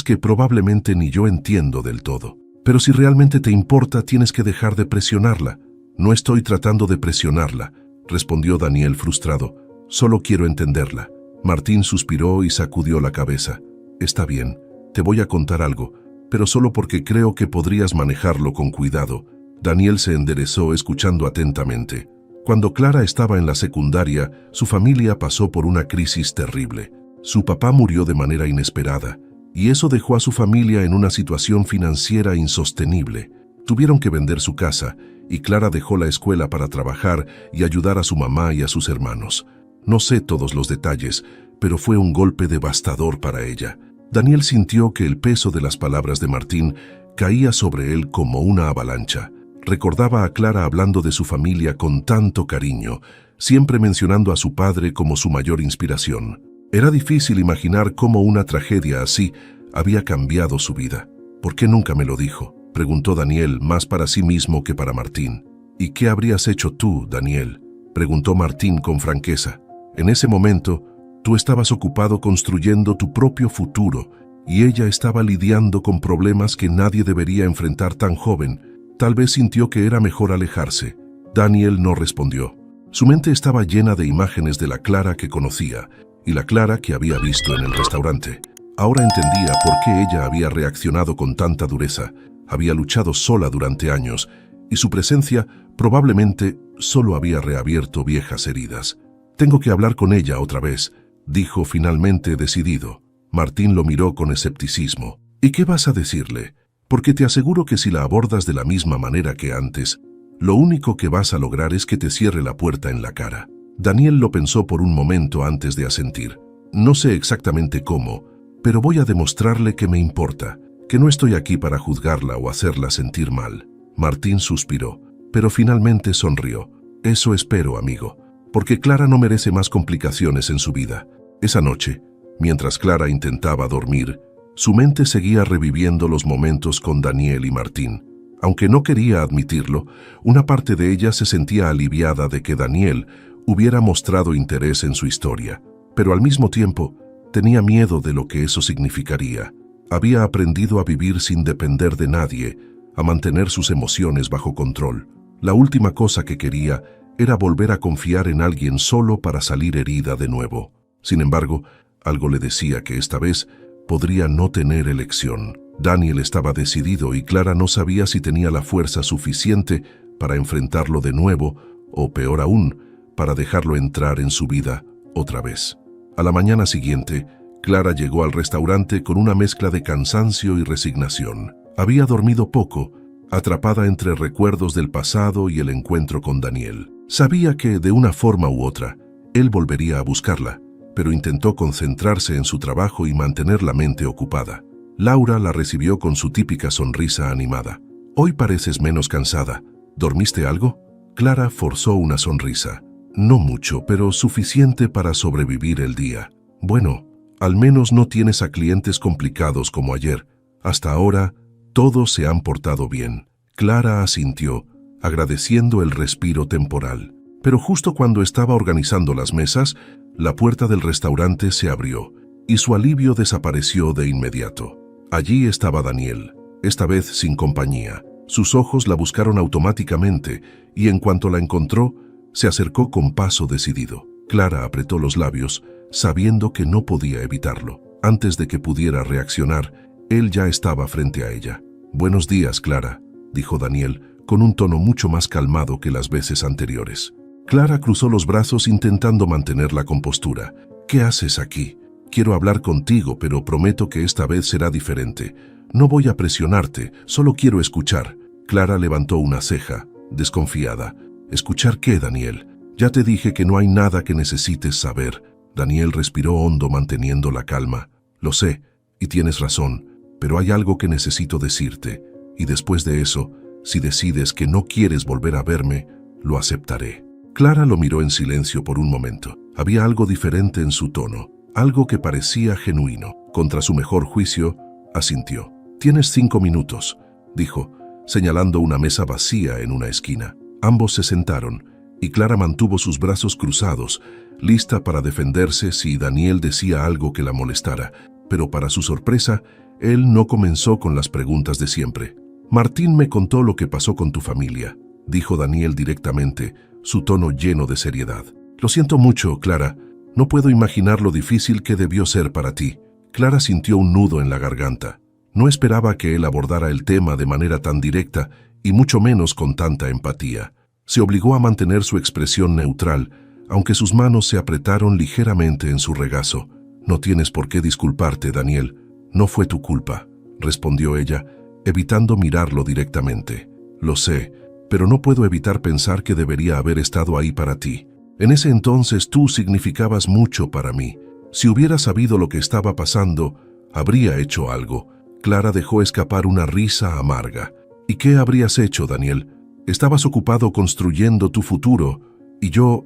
S1: que probablemente ni yo entiendo del todo. Pero si realmente te importa, tienes que dejar de presionarla. No estoy tratando de presionarla, respondió Daniel frustrado. Solo quiero entenderla. Martín suspiró y sacudió la cabeza. Está bien, te voy a contar algo, pero solo porque creo que podrías manejarlo con cuidado. Daniel se enderezó escuchando atentamente. Cuando Clara estaba en la secundaria, su familia pasó por una crisis terrible. Su papá murió de manera inesperada, y eso dejó a su familia en una situación financiera insostenible. Tuvieron que vender su casa, y Clara dejó la escuela para trabajar y ayudar a su mamá y a sus hermanos. No sé todos los detalles, pero fue un golpe devastador para ella. Daniel sintió que el peso de las palabras de Martín caía sobre él como una avalancha. Recordaba a Clara hablando de su familia con tanto cariño, siempre mencionando a su padre como su mayor inspiración. Era difícil imaginar cómo una tragedia así había cambiado su vida. ¿Por qué nunca me lo dijo?, preguntó Daniel, más para sí mismo que para Martín. ¿Y qué habrías hecho tú, Daniel?, preguntó Martín con franqueza. En ese momento, tú estabas ocupado construyendo tu propio futuro y ella estaba lidiando con problemas que nadie debería enfrentar tan joven. Tal vez sintió que era mejor alejarse. Daniel no respondió. Su mente estaba llena de imágenes de la Clara que conocía y la Clara que había visto en el restaurante. Ahora entendía por qué ella había reaccionado con tanta dureza. Había luchado sola durante años y su presencia probablemente solo había reabierto viejas heridas. Tengo que hablar con ella otra vez, dijo finalmente decidido. Martín lo miró con escepticismo. ¿Y qué vas a decirle? Porque te aseguro que si la abordas de la misma manera que antes, lo único que vas a lograr es que te cierre la puerta en la cara. Daniel lo pensó por un momento antes de asentir. No sé exactamente cómo, pero voy a demostrarle que me importa, que no estoy aquí para juzgarla o hacerla sentir mal. Martín suspiró, pero finalmente sonrió. Eso espero, amigo, porque Clara no merece más complicaciones en su vida. Esa noche, mientras Clara intentaba dormir, su mente seguía reviviendo los momentos con Daniel y Martín. Aunque no quería admitirlo, una parte de ella se sentía aliviada de que Daniel hubiera mostrado interés en su historia, pero al mismo tiempo tenía miedo de lo que eso significaría. Había aprendido a vivir sin depender de nadie, a mantener sus emociones bajo control. La última cosa que quería era volver a confiar en alguien solo para salir herida de nuevo. Sin embargo, algo le decía que esta vez podría no tener elección. Daniel estaba decidido y Clara no sabía si tenía la fuerza suficiente para enfrentarlo de nuevo o, peor aún, para dejarlo entrar en su vida otra vez. A la mañana siguiente, Clara llegó al restaurante con una mezcla de cansancio y resignación. Había dormido poco, atrapada entre recuerdos del pasado y el encuentro con Daniel. Sabía que, de una forma u otra, él volvería a buscarla, pero intentó concentrarse en su trabajo y mantener la mente ocupada. Laura la recibió con su típica sonrisa animada. «Hoy pareces menos cansada. ¿Dormiste algo?» Clara forzó una sonrisa. «No mucho, pero suficiente para sobrevivir el día». «Bueno, al menos no tienes a clientes complicados como ayer. Hasta ahora, todos se han portado bien». Clara asintió, agradeciendo el respiro temporal. Pero justo cuando estaba organizando las mesas, la puerta del restaurante se abrió y su alivio desapareció de inmediato. Allí estaba Daniel, esta vez sin compañía. Sus ojos la buscaron automáticamente y en cuanto la encontró, se acercó con paso decidido. Clara apretó los labios, sabiendo que no podía evitarlo. Antes de que pudiera reaccionar, él ya estaba frente a ella. «Buenos días, Clara», dijo Daniel, con un tono mucho más calmado que las veces anteriores. Clara cruzó los brazos intentando mantener la compostura. «¿Qué haces aquí? Quiero hablar contigo, pero prometo que esta vez será diferente. No voy a presionarte, solo quiero escuchar». Clara levantó una ceja, desconfiada. «¿Escuchar qué, Daniel? Ya te dije que no hay nada que necesites saber». Daniel respiró hondo manteniendo la calma. «Lo sé, y tienes razón, pero hay algo que necesito decirte, y después de eso, si decides que no quieres volver a verme, lo aceptaré». Clara lo miró en silencio por un momento. Había algo diferente en su tono, algo que parecía genuino. Contra su mejor juicio, asintió. «Tienes 5 minutos», dijo, señalando una mesa vacía en una esquina. Ambos se sentaron, y Clara mantuvo sus brazos cruzados, lista para defenderse si Daniel decía algo que la molestara. Pero para su sorpresa, él no comenzó con las preguntas de siempre. «Martín me contó lo que pasó con tu familia», dijo Daniel directamente, su tono lleno de seriedad. «Lo siento mucho, Clara. No puedo imaginar lo difícil que debió ser para ti». Clara sintió un nudo en la garganta. No esperaba que él abordara el tema de manera tan directa y mucho menos con tanta empatía. Se obligó a mantener su expresión neutral, aunque sus manos se apretaron ligeramente en su regazo. «No tienes por qué disculparte, Daniel. No fue tu culpa», respondió ella, evitando mirarlo directamente. «Lo sé, pero no puedo evitar pensar que debería haber estado ahí para ti. En ese entonces tú significabas mucho para mí. Si hubiera sabido lo que estaba pasando, habría hecho algo». Clara dejó escapar una risa amarga. «¿Y qué habrías hecho, Daniel? Estabas ocupado construyendo tu futuro, y yo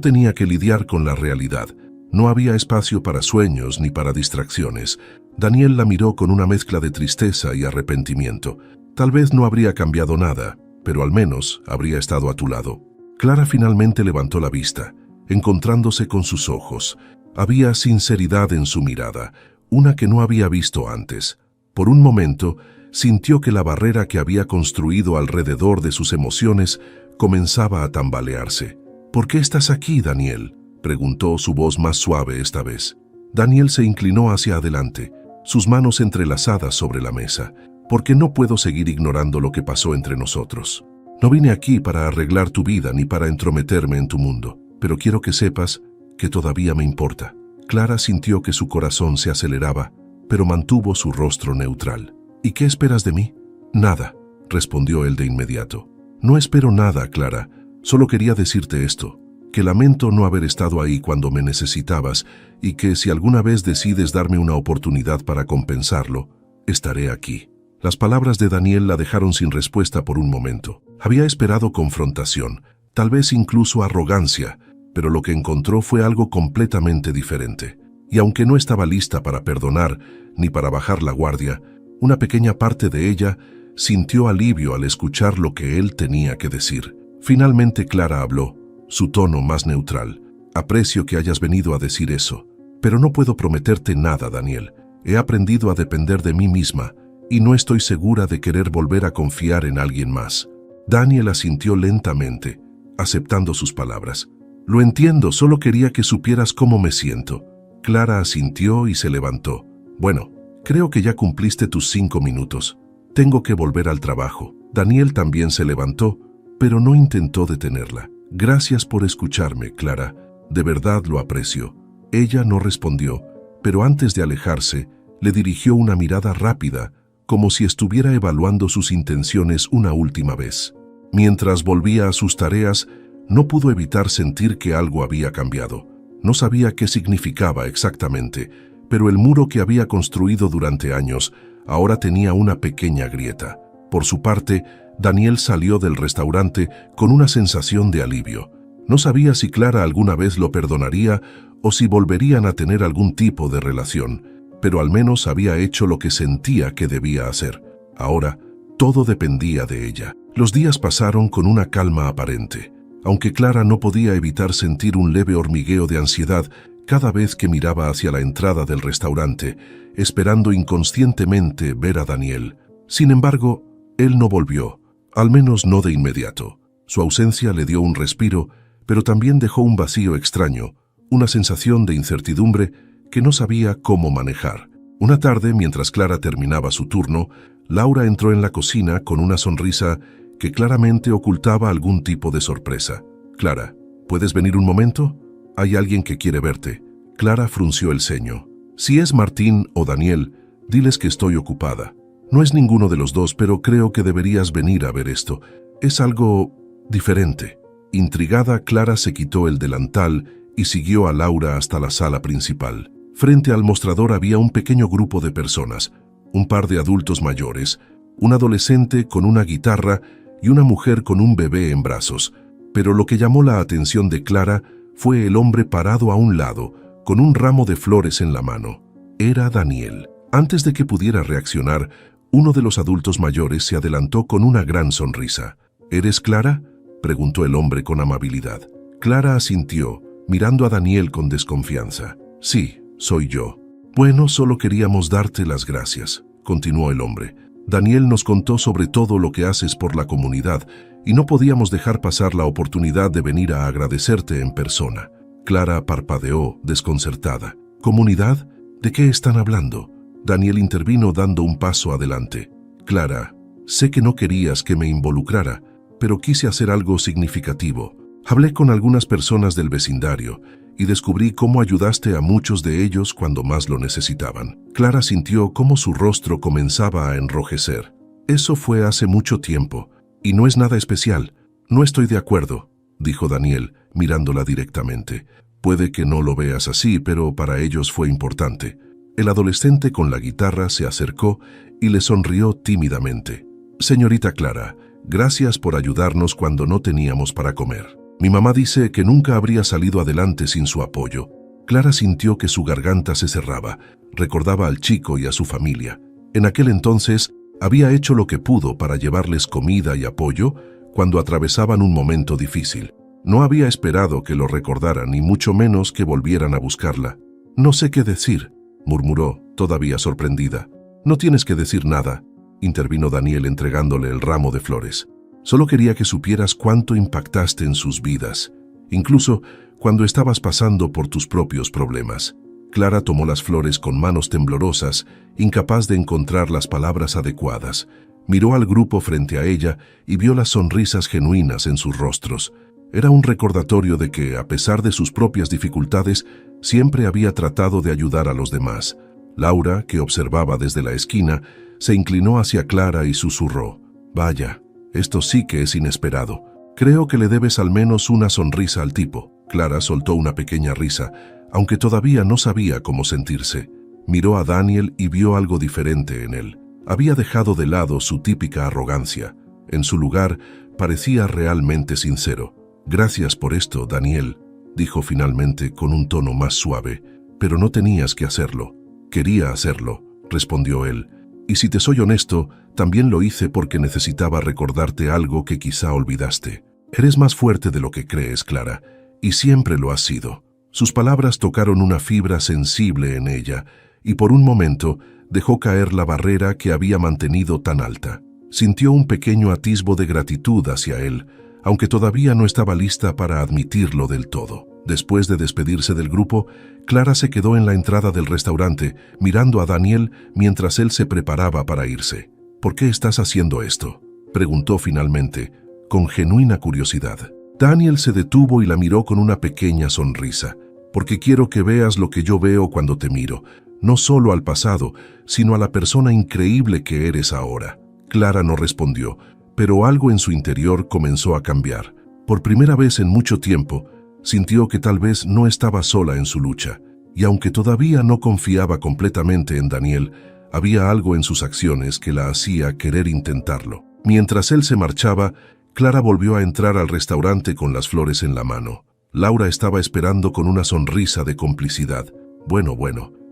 S1: tenía que lidiar con la realidad. No había espacio para sueños ni para distracciones». Daniel la miró con una mezcla de tristeza y arrepentimiento. «Tal vez no habría cambiado nada, pero al menos habría estado a tu lado». Clara finalmente levantó la vista, encontrándose con sus ojos. Había sinceridad en su mirada, una que no había visto antes. Por un momento, sintió que la barrera que había construido alrededor de sus emociones comenzaba a tambalearse. «¿Por qué estás aquí, Daniel?», preguntó su voz más suave esta vez. Daniel se inclinó hacia adelante, sus manos entrelazadas sobre la mesa. «Porque no puedo seguir ignorando lo que pasó entre nosotros. No vine aquí para arreglar tu vida ni para entrometerme en tu mundo, pero quiero que sepas que todavía me importa». Clara sintió que su corazón se aceleraba, pero mantuvo su rostro neutral. «¿Y qué esperas de mí?». «Nada», respondió él de inmediato. «No espero nada, Clara. Solo quería decirte esto, que lamento no haber estado ahí cuando me necesitabas y que si alguna vez decides darme una oportunidad para compensarlo, estaré aquí». Las palabras de Daniel la dejaron sin respuesta por un momento. Había esperado confrontación, tal vez incluso arrogancia, pero lo que encontró fue algo completamente diferente. Y aunque no estaba lista para perdonar ni para bajar la guardia, una pequeña parte de ella sintió alivio al escuchar lo que él tenía que decir. Finalmente Clara habló, su tono más neutral. «Aprecio que hayas venido a decir eso, pero no puedo prometerte nada, Daniel. He aprendido a depender de mí misma y no estoy segura de querer volver a confiar en alguien más». Daniel asintió lentamente, aceptando sus palabras. «Lo entiendo, solo quería que supieras cómo me siento». Clara asintió y se levantó. «Bueno, creo que ya cumpliste tus 5 minutos. Tengo que volver al trabajo». Daniel también se levantó, pero no intentó detenerla. Gracias por escucharme, Clara. De verdad lo aprecio. Ella no respondió, pero antes de alejarse, le dirigió una mirada rápida, como si estuviera evaluando sus intenciones una última vez. Mientras volvía a sus tareas, no pudo evitar sentir que algo había cambiado. No sabía qué significaba exactamente, pero el muro que había construido durante años ahora tenía una pequeña grieta. Por su parte, Daniel salió del restaurante con una sensación de alivio. No sabía si Clara alguna vez lo perdonaría o si volverían a tener algún tipo de relación, pero al menos había hecho lo que sentía que debía hacer. Ahora, todo dependía de ella. Los días pasaron con una calma aparente, aunque Clara no podía evitar sentir un leve hormigueo de ansiedad cada vez que miraba hacia la entrada del restaurante, esperando inconscientemente ver a Daniel. Sin embargo, él no volvió, al menos no de inmediato. Su ausencia le dio un respiro, pero también dejó un vacío extraño, una sensación de incertidumbre que no sabía cómo manejar. Una tarde, mientras Clara terminaba su turno, Laura entró en la cocina con una sonrisa que claramente ocultaba algún tipo de sorpresa. «Clara, ¿puedes venir un momento? Hay alguien que quiere verte». Clara frunció el ceño. «Si es Martín o Daniel, diles que estoy ocupada. No es ninguno de los dos, pero creo que deberías venir a ver esto. Es algo diferente». Intrigada, Clara se quitó el delantal y siguió a Laura hasta la sala principal. Frente al mostrador había un pequeño grupo de personas, un par de adultos mayores, un adolescente con una guitarra y una mujer con un bebé en brazos. Pero lo que llamó la atención de Clara fue el hombre parado a un lado, con un ramo de flores en la mano. Era Daniel. Antes de que pudiera reaccionar, uno de los adultos mayores se adelantó con una gran sonrisa. «¿Eres Clara?», preguntó el hombre con amabilidad. Clara asintió, mirando a Daniel con desconfianza. «Sí, soy yo». «Bueno, solo queríamos darte las gracias», continuó el hombre. «Daniel nos contó sobre todo lo que haces por la comunidad y no podíamos dejar pasar la oportunidad de venir a agradecerte en persona». Clara parpadeó, desconcertada. «¿Comunidad? ¿De qué están hablando?». Daniel intervino dando un paso adelante. «Clara, sé que no querías que me involucrara, pero quise hacer algo significativo. Hablé con algunas personas del vecindario y descubrí cómo ayudaste a muchos de ellos cuando más lo necesitaban». Clara sintió cómo su rostro comenzaba a enrojecer. «Eso fue hace mucho tiempo, y no es nada especial». «No estoy de acuerdo», dijo Daniel, mirándola directamente. «Puede que no lo veas así, pero para ellos fue importante». El adolescente con la guitarra se acercó y le sonrió tímidamente. «Señorita Clara, gracias por ayudarnos cuando no teníamos para comer. Mi mamá dice que nunca habría salido adelante sin su apoyo». Clara sintió que su garganta se cerraba. Recordaba al chico y a su familia. En aquel entonces, había hecho lo que pudo para llevarles comida y apoyo cuando atravesaban un momento difícil. No había esperado que lo recordaran, ni mucho menos que volvieran a buscarla. «No sé qué decir», murmuró, todavía sorprendida. «No tienes que decir nada», intervino Daniel entregándole el ramo de flores. «Solo quería que supieras cuánto impactaste en sus vidas, incluso cuando estabas pasando por tus propios problemas». Clara tomó las flores con manos temblorosas, incapaz de encontrar las palabras adecuadas. Miró al grupo frente a ella y vio las sonrisas genuinas en sus rostros. Era un recordatorio de que, a pesar de sus propias dificultades, siempre había tratado de ayudar a los demás. Laura, que observaba desde la esquina, se inclinó hacia Clara y susurró: «Vaya, esto sí que es inesperado. Creo que le debes al menos una sonrisa al tipo». Clara soltó una pequeña risa, aunque todavía no sabía cómo sentirse. Miró a Daniel y vio algo diferente en él. Había dejado de lado su típica arrogancia. En su lugar, parecía realmente sincero. «Gracias por esto, Daniel», dijo finalmente con un tono más suave. «Pero no tenías que hacerlo». «Quería hacerlo», respondió él. «Y si te soy honesto, también lo hice porque necesitaba recordarte algo que quizá olvidaste. Eres más fuerte de lo que crees, Clara, y siempre lo has sido». Sus palabras tocaron una fibra sensible en ella, y por un momento dejó caer la barrera que había mantenido tan alta. Sintió un pequeño atisbo de gratitud hacia él, aunque todavía no estaba lista para admitirlo del todo. Después de despedirse del grupo, Clara se quedó en la entrada del restaurante, mirando a Daniel mientras él se preparaba para irse. «¿Por qué estás haciendo esto?», preguntó finalmente, con genuina curiosidad. Daniel se detuvo y la miró con una pequeña sonrisa. Porque quiero que veas lo que yo veo cuando te miro, no solo al pasado, sino a la persona increíble que eres ahora. Clara no respondió, pero algo en su interior comenzó a cambiar. Por primera vez en mucho tiempo, sintió que tal vez no estaba sola en su lucha, y aunque todavía no confiaba completamente en Daniel, había algo en sus acciones que la hacía querer intentarlo. Mientras él se marchaba, Clara volvió a entrar al restaurante con las flores en la mano. Laura estaba esperando con una sonrisa de complicidad. Bueno,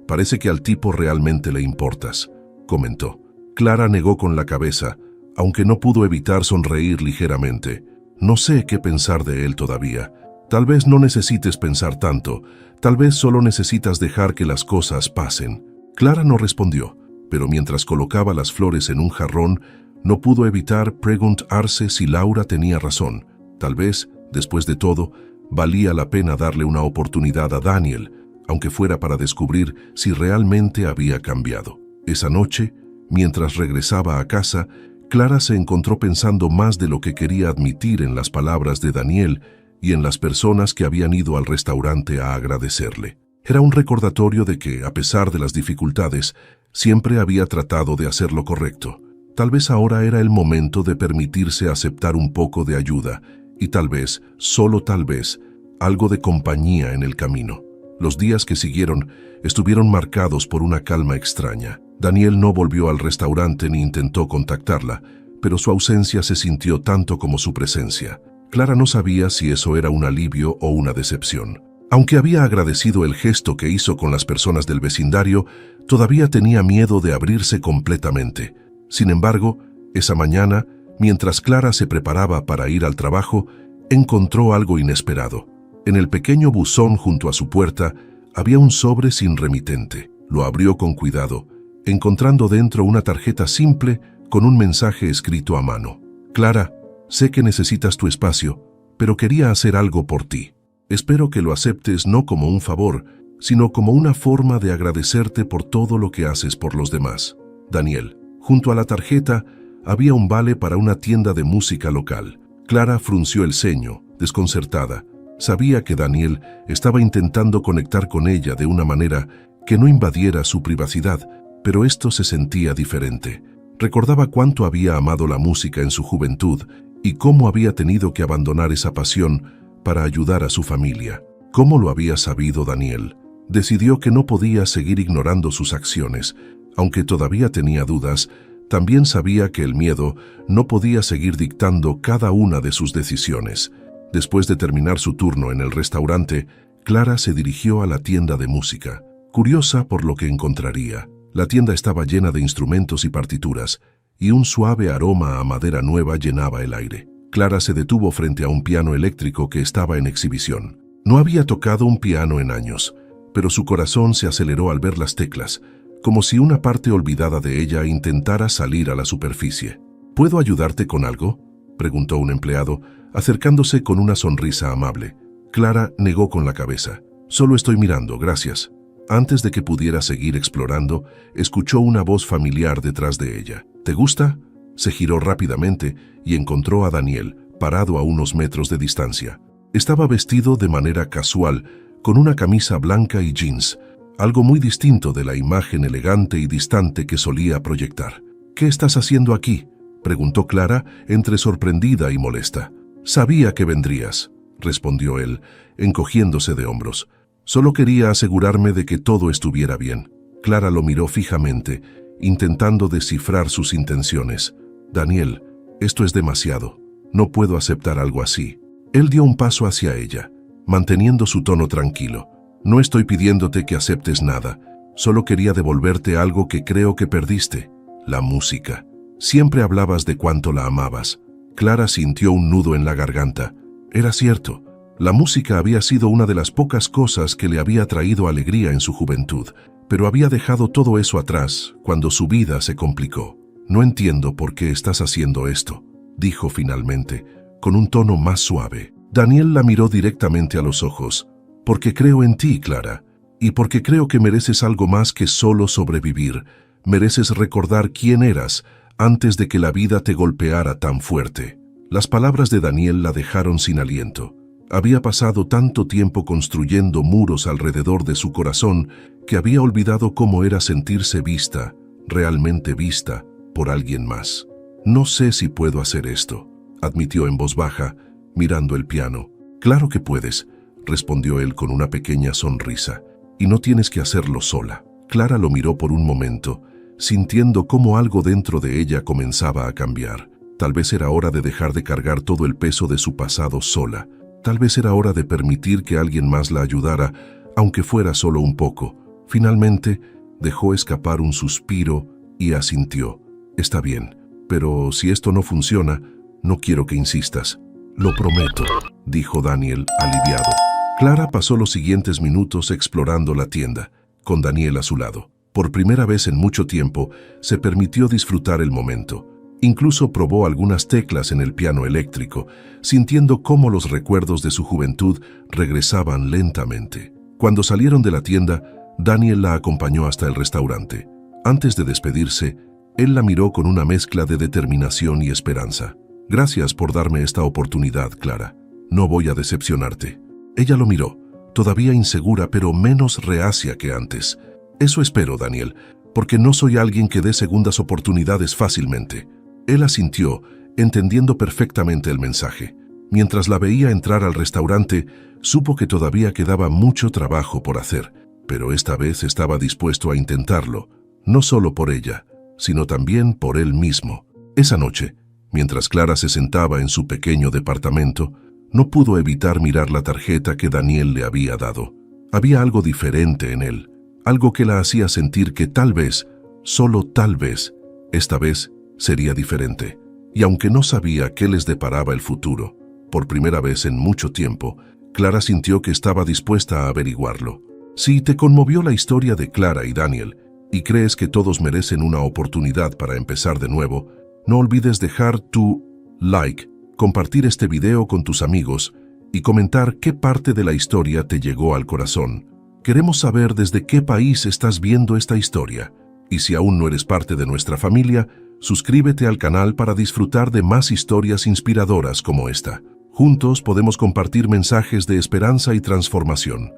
S1: parece que al tipo realmente le importas, comentó. Clara negó con la cabeza, aunque no pudo evitar sonreír ligeramente. No sé qué pensar de él todavía. Tal vez no necesites pensar tanto, tal vez solo necesitas dejar que las cosas pasen. Clara no respondió, pero mientras colocaba las flores en un jarrón, no pudo evitar preguntarse si Laura tenía razón. Tal vez, después de todo, valía la pena darle una oportunidad a Daniel, aunque fuera para descubrir si realmente había cambiado. Esa noche, mientras regresaba a casa, Clara se encontró pensando más de lo que quería admitir en las palabras de Daniel y en las personas que habían ido al restaurante a agradecerle. Era un recordatorio de que, a pesar de las dificultades, siempre había tratado de hacer lo correcto. Tal vez ahora era el momento de permitirse aceptar un poco de ayuda y tal vez, solo tal vez, algo de compañía en el camino. Los días que siguieron estuvieron marcados por una calma extraña. Daniel no volvió al restaurante ni intentó contactarla, pero su ausencia se sintió tanto como su presencia. Clara no sabía si eso era un alivio o una decepción. Aunque había agradecido el gesto que hizo con las personas del vecindario, todavía tenía miedo de abrirse completamente. Sin embargo, esa mañana, mientras Clara se preparaba para ir al trabajo, encontró algo inesperado. En el pequeño buzón junto a su puerta había un sobre sin remitente. Lo abrió con cuidado, encontrando dentro una tarjeta simple con un mensaje escrito a mano. Clara, sé que necesitas tu espacio, pero quería hacer algo por ti. Espero que lo aceptes no como un favor, sino como una forma de agradecerte por todo lo que haces por los demás. Daniel. Junto a la tarjeta había un vale para una tienda de música local. Clara frunció el ceño, desconcertada. Sabía que Daniel estaba intentando conectar con ella de una manera que no invadiera su privacidad, pero esto se sentía diferente. Recordaba cuánto había amado la música en su juventud y cómo había tenido que abandonar esa pasión para ayudar a su familia. ¿Cómo lo había sabido Daniel? Decidió que no podía seguir ignorando sus acciones. Aunque todavía tenía dudas, también sabía que el miedo no podía seguir dictando cada una de sus decisiones. Después de terminar su turno en el restaurante, Clara se dirigió a la tienda de música, curiosa por lo que encontraría. La tienda estaba llena de instrumentos y partituras, y un suave aroma a madera nueva llenaba el aire. Clara se detuvo frente a un piano eléctrico que estaba en exhibición. No había tocado un piano en años, pero su corazón se aceleró al ver las teclas, como si una parte olvidada de ella intentara salir a la superficie. ¿Puedo ayudarte con algo?, preguntó un empleado, acercándose con una sonrisa amable. Clara negó con la cabeza. Solo estoy mirando, gracias. Antes de que pudiera seguir explorando, escuchó una voz familiar detrás de ella. ¿Te gusta? Se giró rápidamente y encontró a Daniel, parado a unos metros de distancia. Estaba vestido de manera casual, con una camisa blanca y jeans, algo muy distinto de la imagen elegante y distante que solía proyectar. ¿Qué estás haciendo aquí?, preguntó Clara, entre sorprendida y molesta. Sabía que vendrías, respondió él, encogiéndose de hombros. Solo quería asegurarme de que todo estuviera bien. Clara lo miró fijamente, intentando descifrar sus intenciones. Daniel, esto es demasiado. No puedo aceptar algo así. Él dio un paso hacia ella, manteniendo su tono tranquilo. No estoy pidiéndote que aceptes nada. Solo quería devolverte algo que creo que perdiste. La música. Siempre hablabas de cuánto la amabas. Clara sintió un nudo en la garganta. Era cierto. La música había sido una de las pocas cosas que le había traído alegría en su juventud, pero había dejado todo eso atrás cuando su vida se complicó. No entiendo por qué estás haciendo esto, dijo finalmente, con un tono más suave. Daniel la miró directamente a los ojos. Porque creo en ti, Clara, y porque creo que mereces algo más que solo sobrevivir. Mereces recordar quién eras antes de que la vida te golpeara tan fuerte. Las palabras de Daniel la dejaron sin aliento. Había pasado tanto tiempo construyendo muros alrededor de su corazón que había olvidado cómo era sentirse vista, realmente vista, por alguien más. «No sé si puedo hacer esto», admitió en voz baja, mirando el piano. «Claro que puedes», respondió él con una pequeña sonrisa. «Y no tienes que hacerlo sola». Clara lo miró por un momento, sintiendo cómo algo dentro de ella comenzaba a cambiar. Tal vez era hora de dejar de cargar todo el peso de su pasado sola. Tal vez era hora de permitir que alguien más la ayudara, aunque fuera solo un poco. Finalmente, dejó escapar un suspiro y asintió. «Está bien, pero si esto no funciona, no quiero que insistas». «Lo prometo», dijo Daniel, aliviado. Clara pasó los siguientes minutos explorando la tienda, con Daniel a su lado. Por primera vez en mucho tiempo, se permitió disfrutar el momento. Incluso probó algunas teclas en el piano eléctrico, sintiendo cómo los recuerdos de su juventud regresaban lentamente. Cuando salieron de la tienda, Daniel la acompañó hasta el restaurante. Antes de despedirse, él la miró con una mezcla de determinación y esperanza. «Gracias por darme esta oportunidad, Clara. No voy a decepcionarte». Ella lo miró, todavía insegura pero menos reacia que antes. «Eso espero, Daniel, porque no soy alguien que dé segundas oportunidades fácilmente». Él asintió, entendiendo perfectamente el mensaje. Mientras la veía entrar al restaurante, supo que todavía quedaba mucho trabajo por hacer, pero esta vez estaba dispuesto a intentarlo, no solo por ella, sino también por él mismo. Esa noche, mientras Clara se sentaba en su pequeño departamento, no pudo evitar mirar la tarjeta que Daniel le había dado. Había algo diferente en él, algo que la hacía sentir que tal vez, solo tal vez, esta vez sería diferente. Y aunque no sabía qué les deparaba el futuro, por primera vez en mucho tiempo, Clara sintió que estaba dispuesta a averiguarlo. Si te conmovió la historia de Clara y Daniel, y crees que todos merecen una oportunidad para empezar de nuevo, no olvides dejar tu like, compartir este video con tus amigos y comentar qué parte de la historia te llegó al corazón. Queremos saber desde qué país estás viendo esta historia. Y si aún no eres parte de nuestra familia, suscríbete al canal para disfrutar de más historias inspiradoras como esta. Juntos podemos compartir mensajes de esperanza y transformación.